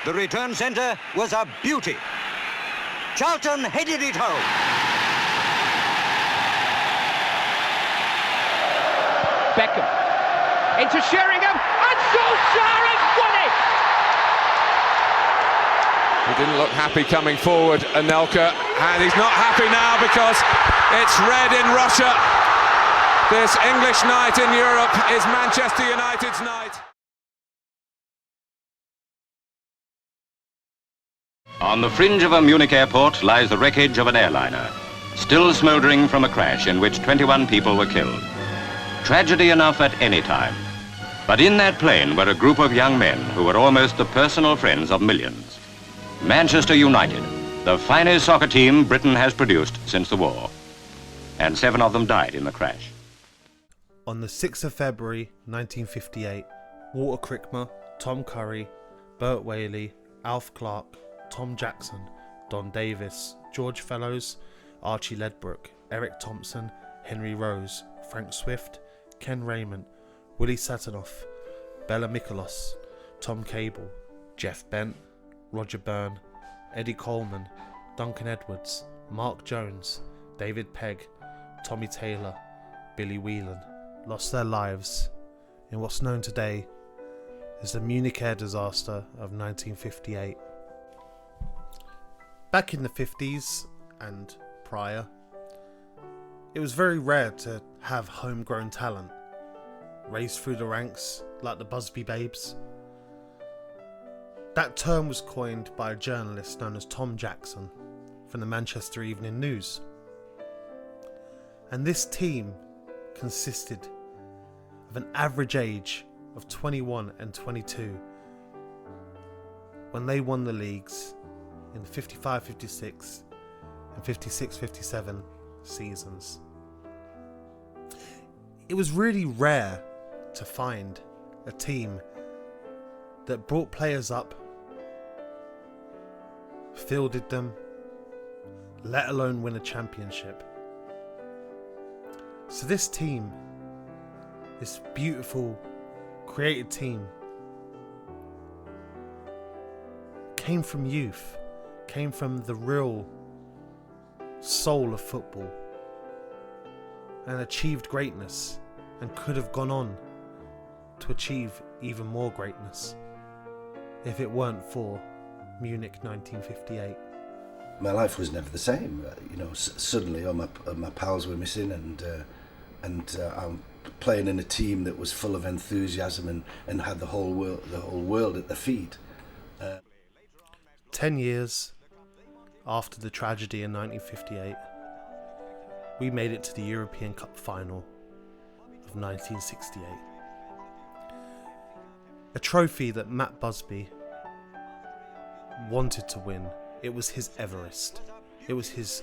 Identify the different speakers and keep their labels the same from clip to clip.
Speaker 1: The return centre was a beauty. Charlton headed it home.
Speaker 2: Beckham into Sheringham, and Solskjaer has won it!
Speaker 3: He didn't look happy coming forward, Anelka, and he's not happy now because it's red in Russia. This English night in Europe is Manchester United's night.
Speaker 4: On the fringe of a Munich airport lies the wreckage of an airliner, still smouldering from a crash in which 21 people were killed. Tragedy enough at any time. But in that plane were a group of young men who were almost the personal friends of millions. Manchester United, the finest soccer team Britain has produced since the war. And 7 of them died in the crash.
Speaker 5: On the 6th of February 1958, Walter Crickmer, Tom Curry, Bert Whaley, Alf Clark, Tom Jackson, Don Davis, George Fellows, Archie Ledbrook, Eric Thompson, Henry Rose, Frank Swift, Ken Raymond, Willie Satanoff, Bela Mikolos, Tom Cable, Jeff Bent, Roger Byrne, Eddie Coleman, Duncan Edwards, Mark Jones, David Pegg, Tommy Taylor, Billy Whelan lost their lives in what's known today as the Munich air disaster of 1958. Back in the 50s and prior, it was very rare to have homegrown talent raised through the ranks like the Busby Babes. That term was coined by a journalist known as Tom Jackson from the Manchester Evening News. And this team consisted of an average age of 21 and 22 when they won the leagues in the 55-56 and 56-57 seasons. It was really rare to find a team that brought players up, fielded them, let alone win a championship. So this team, this beautiful, created team, came from youth, came from the real soul of football, and achieved greatness, and could have gone on to achieve even more greatness if it weren't for Munich 1958.
Speaker 6: My life was never the same. Suddenly all my pals were missing, and I'm playing in a team that was full of enthusiasm and had the whole world at their feet.
Speaker 5: 10 years after the tragedy in 1958, we made it to the European Cup final of 1968. A trophy that Matt Busby wanted to win. It was his Everest. It was his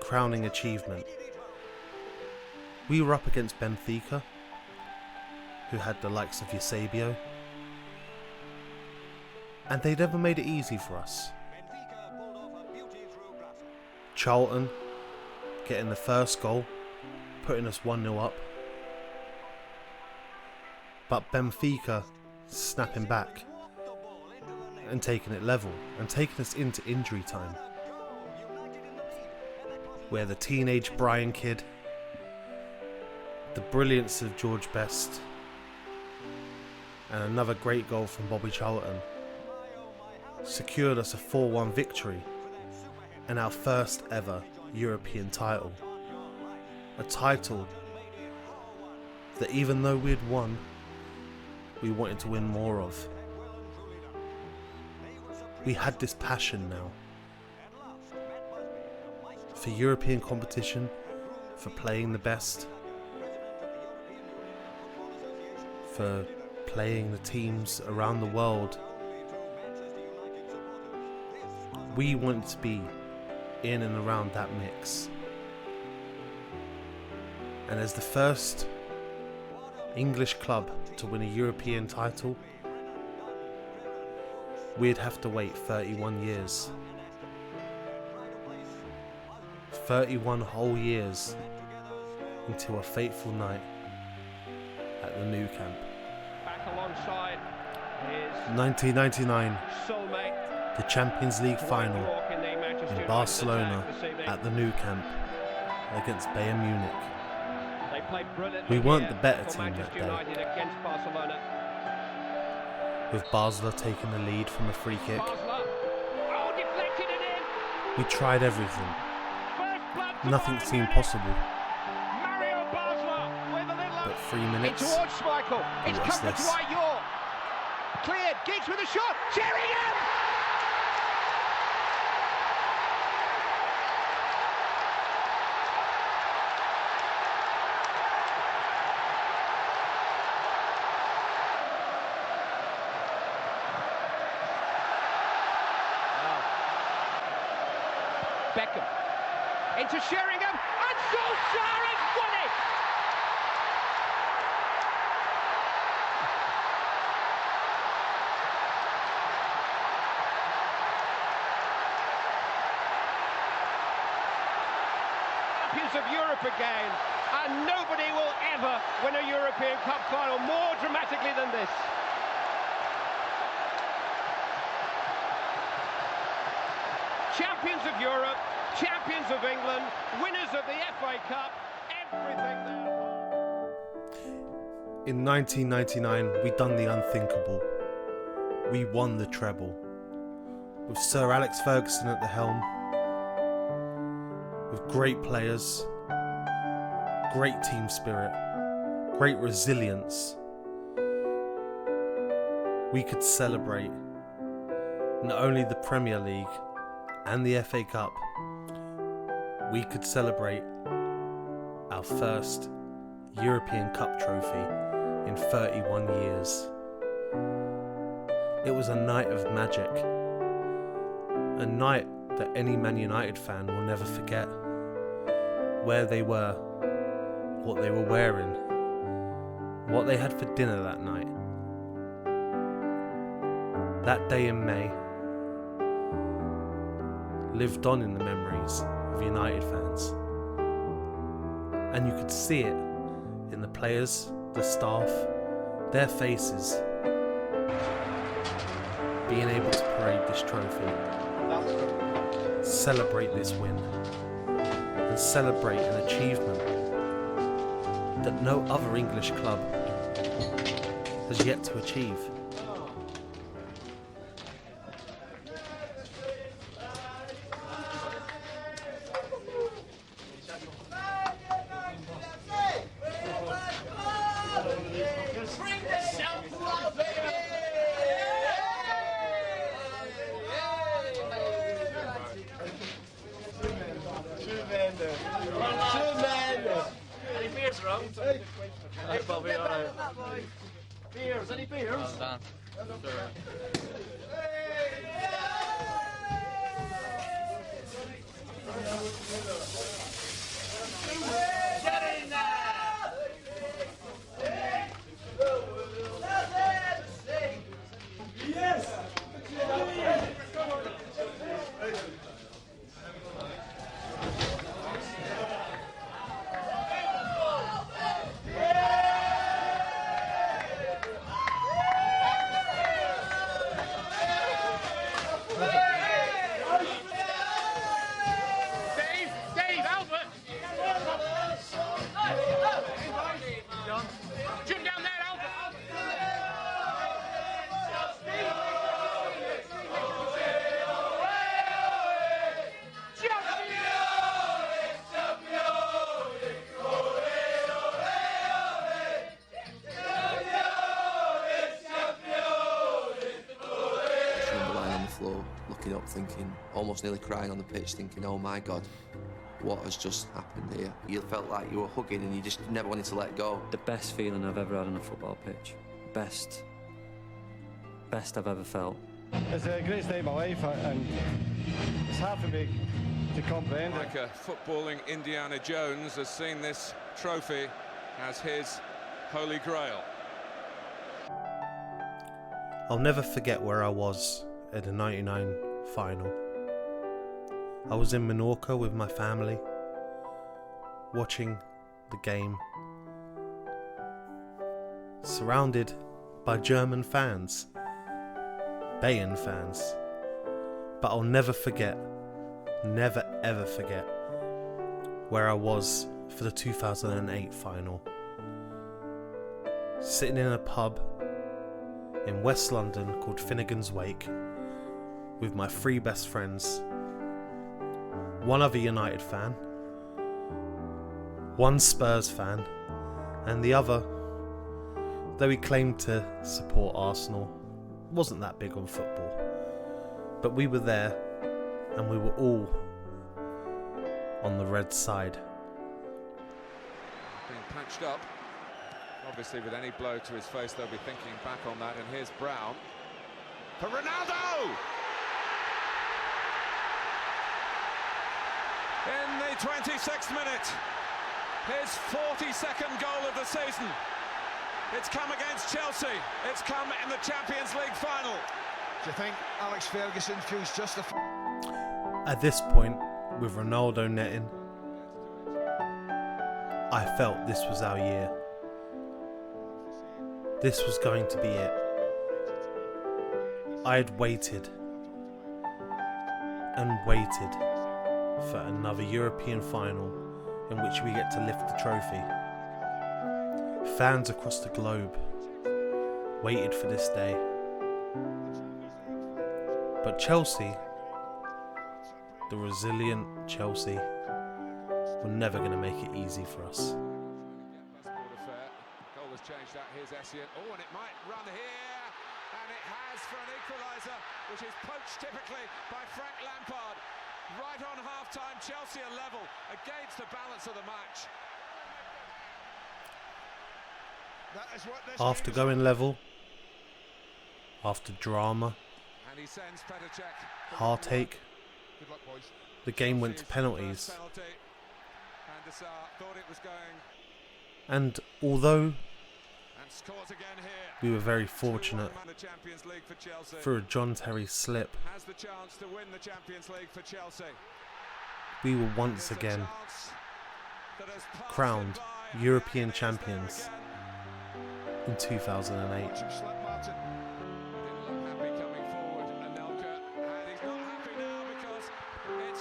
Speaker 5: crowning achievement. We were up against Benfica, who had the likes of Eusebio, and they never made it easy for us. Charlton getting the first goal, putting us 1-0 up, but Benfica snapping back and taking it level and taking us into injury time, where the teenage Brian kid, the brilliance of George Best, and another great goal from Bobby Charlton secured us a 4-1 victory and our first ever European title. A title that, even though we'd won, we wanted to win more of. We had this passion now for European competition, for playing the best, for playing the teams around the world. We wanted to be in and around that mix. And as the first English club to win a European title, we'd have to wait 31 years. 31 whole years until a fateful night at the Nou Camp.
Speaker 2: Back alongside his
Speaker 5: 1999,
Speaker 2: soulmate
Speaker 5: the Champions League final in Barcelona at the Nou Camp against Bayern Munich. We weren't the better team that day, with Basler taking the lead from a free kick. We tried everything. Nothing seemed possible. But 3 minutes, and what's this?
Speaker 2: Cleared, Giggs with a shot, Sheringham! Beckham into Sheringham, and Solskjaer has won it! Champions of Europe again, and nobody will ever win a European Cup final more dramatically than this. Champions of Europe, champions of England, winners of the FA Cup, everything there.
Speaker 5: In 1999, we done the unthinkable. We won the treble. With Sir Alex Ferguson at the helm. With great players, great team spirit, great resilience. We could celebrate not only the Premier League and the FA Cup, we could celebrate our first European Cup trophy in 31 years. It was a night of magic, a night that any Man United fan will never forget. Where they were, what they were wearing, what they had for dinner that night. That day in May lived on in the memories of United fans. And you could see it in the players, the staff, their faces, being able to parade this trophy, celebrate this win, and celebrate an achievement that no other English club has yet to achieve.
Speaker 7: Beers, any beers? Get in there! Yes!
Speaker 8: Looking up, thinking, almost nearly crying on the pitch, thinking, oh my God, what has just happened here? You felt like you were hugging and you just never wanted to let go.
Speaker 9: The best feeling I've ever had on a football pitch. Best I've ever felt.
Speaker 10: It's the greatest day of my life, and it's hard for me to comprehend.
Speaker 3: Like a footballing Indiana Jones has seen this trophy as his holy grail.
Speaker 5: I'll never forget where I was at the 99 final. I was in Menorca with my family, watching the game, surrounded by German fans, Bayern fans, But I'll never forget, never ever forget, where I was for the 2008 final. Sitting in a pub in West London called Finnegan's Wake with my 3 best friends, one other United fan, one Spurs fan, and the other, though he claimed to support Arsenal, wasn't that big on football. But we were there, and we were all on the red side.
Speaker 3: Being patched up. Obviously, with any blow to his face, they'll be thinking back on that. And here's Brown for Ronaldo! In the 26th minute, his 42nd goal of the season. It's come against Chelsea. It's come in the Champions League final.
Speaker 7: Do you think Alex Ferguson feels justified?
Speaker 5: At this point, with Ronaldo netting, I felt this was our year. This was going to be it. I had waited and waited for another European final in which we get to lift the trophy. Fans across the globe waited for this day. But Chelsea, the resilient Chelsea, were never going to make it easy for us.
Speaker 3: Goal has changed that. Here's Essien. Oh, and it might run here. And it has for an equaliser, which is poached typically by Frank Lampard. Right on half-time, Chelsea are level against the balance of the match.
Speaker 5: After going level, after drama,
Speaker 3: And he sends Petacek.
Speaker 5: heartache,
Speaker 7: Good luck, boys.
Speaker 5: the game went to penalties.
Speaker 3: And Desar thought it was going.
Speaker 5: And although
Speaker 3: And scores again here.
Speaker 5: we were very fortunate
Speaker 3: The Champions League for Chelsea.
Speaker 5: through a John Terry slip,
Speaker 3: Has the chance to win the Champions League for Chelsea.
Speaker 5: we were once again crowned European champions in 2008.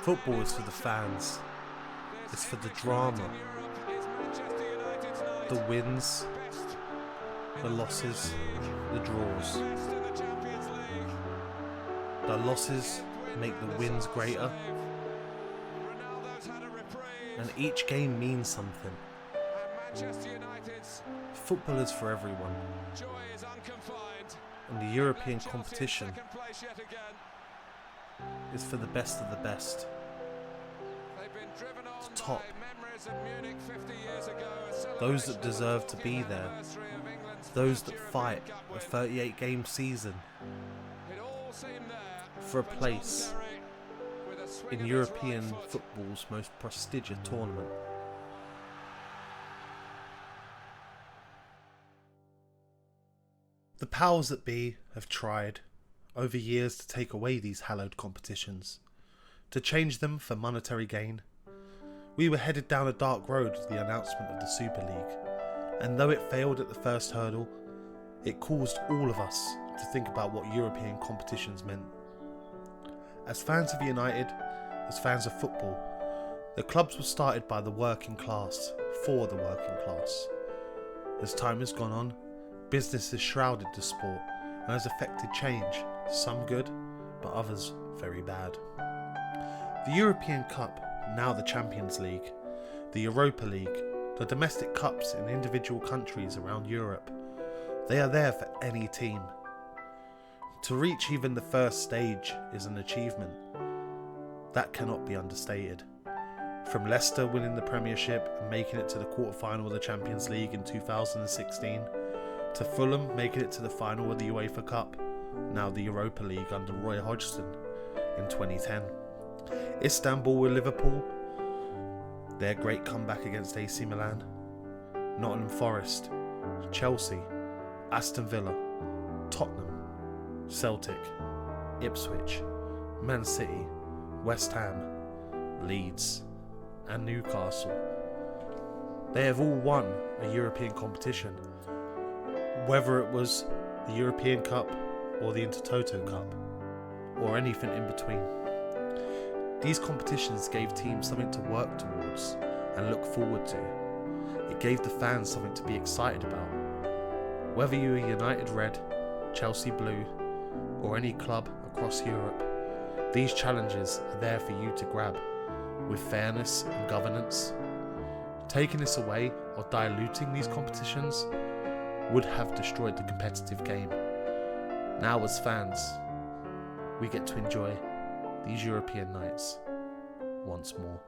Speaker 5: Football is for the fans. It's for the drama, the wins, the losses, the draws. The losses make the wins greater, and each game means something. Football is for everyone, and the European competition is for the best of the best. The top. Those that deserve to be there. Those that fight a 38-game season for a place in European football's most prestigious tournament. The powers that be have tried over years to take away these hallowed competitions, to change them for monetary gain. We were headed down a dark road with the announcement of the Super League, and though it failed at the first hurdle, it caused all of us to think about what European competitions meant. As fans of United, as fans of football, the clubs were started by the working class, for the working class. As time has gone on, business has shrouded the sport and has affected change, some good, but others very bad. The European Cup, now the Champions League, the Europa League, the domestic cups in individual countries around Europe, they are there for any team. To reach even the first stage is an achievement. That cannot be understated. From Leicester winning the Premiership and making it to the quarter-final of the Champions League in 2016, to Fulham making it to the final of the UEFA Cup, now the Europa League under Roy Hodgson in 2010. Istanbul with Liverpool, their great comeback against AC Milan, Nottingham Forest, Chelsea, Aston Villa, Tottenham, Celtic, Ipswich, Man City, West Ham, Leeds and Newcastle. They have all won a European competition, whether it was the European Cup or the Intertoto Cup. or anything in between. These competitions gave teams something to work towards and look forward to. It gave the fans something to be excited about. Whether you are United Red, Chelsea Blue, or any club across Europe, these challenges are there for you to grab, with fairness and governance. Taking this away or diluting these competitions would have destroyed the competitive game. Now as fans, we get to enjoy these European nights once more.